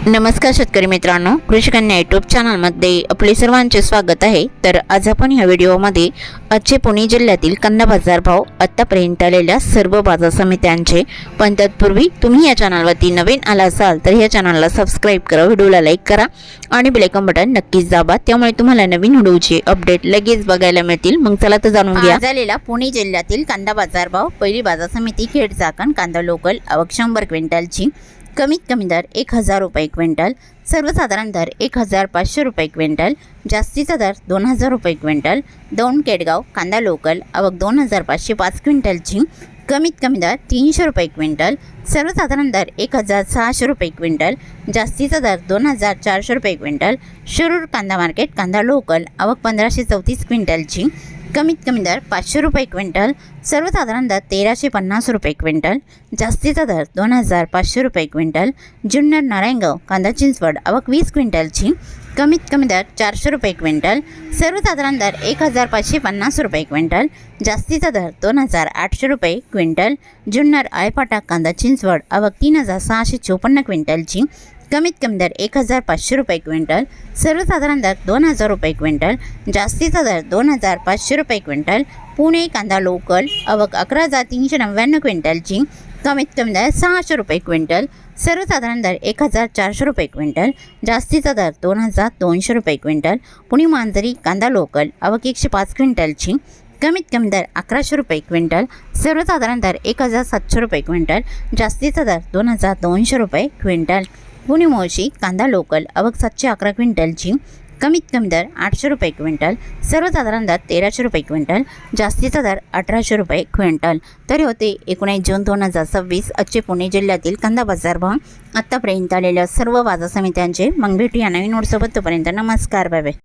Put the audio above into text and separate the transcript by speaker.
Speaker 1: नमस्कार शेतकरी मित्रांनो, कृषी कन्या यूट्यूब चॅनलमध्ये आपले सर्वांचे स्वागत आहे। तर आज आपण या व्हिडिओमध्ये आजचे पुणे जिल्ह्यातील कांदा बाजार भाव आतापर्यंत आलेल्या सर्व बाजार समित्यांचे, पण तत्पूर्वी तुम्ही या चॅनलवरती नवीन आला असाल तर या चॅनलला सबस्क्राइब करा, व्हिडिओला लाईक करा आणि बेल आयकॉन बटन नक्कीच दाबा, त्यामुळे तुम्हाला नवीन व्हिडिओचे अपडेट लगेच बघायला मिळतील। मग चला तर जाणून घ्या आज आलेला पुणे जिल्ह्यातील कांदा बाजार भाव। पहिली बाजार समिती खेड चाकण कांदा लोकल आवक 100 क्विंटलची। कमीत कमी दर 1000 रुपये क्विंटल, सर्वसाधारण दर 1500 रुपये क्विंटल, जास्तीचा दर 2000 रुपये क्विंटल। दौंड केडगाव कांदा लोकल आवक 2505 क्विंटलची। कमीत कमी दर 300 रुपये क्विंटल, सर्वसाधारण दर 1600 रुपये क्विंटल, जास्तीचा दर 2400 रुपये क्विंटल। शिरूर कांदा मार्केट कांदा लोकल आवक 1534 क्विंटलची। कमीत कमी दर 500 रुपये क्विंटल, सर्वसाधारण दर 1350 रुपये क्विंटल, जास्तीचा दर 2500 रुपये क्विंटल। जुन्नर नारायणगाव कांदा चिंचवड आवक 20 क्विंटलची। कमीत कमी दर 400 रुपये क्विंटल, सर्वसाधारण दर 1550 रुपये क्विंटल, जास्तीचा दर 2800 रुपये क्विंटल। जुन्नर आळेफाटा कांदा चिंचवड आवक 3654 क्विंटलची। कमीत कमी दर 1500 रुपये क्विंटल, सर्वसाधारण दर 2000 रुपये क्विंटल, जास्तीचा दर 2500 रुपये क्विंटल। पुणे कांदा लोकल आवक 11399 क्विंटलची। कमीत कमी दर 600 रुपये क्विंटल, सर्वसाधारण दर 1400 रुपये क्विंटल, जास्तीचा दर 2200 रुपये क्विंटल। पुणे मांजरी कांदा लोकल आवक 105 क्विंटलची। कमीत कमी दर 1100 रुपये क्विंटल, सर्वसाधारण दर 1700 रुपये क्विंटल, जास्तीचा दर 2200 रुपये क्विंटल। पुणे मोर्शी कांदा लोकल आवक 711 क्विंटलची। कमीत कमी दर 800 रुपये क्विंटल, सर्वसाधारण दर 1300 रुपये क्विंटल, जास्तीचा दर 1800 रुपये क्विंटल। तर होते 19 जून 2026 आजचे पुणे जिल्ह्यातील कांदा बाजार भाव आतापर्यंत आलेल्या सर्व बाजार समित्यांचे। मग भेटूया नवीन नोटसोबत, तोपर्यंत नमस्कार, बाय बाय।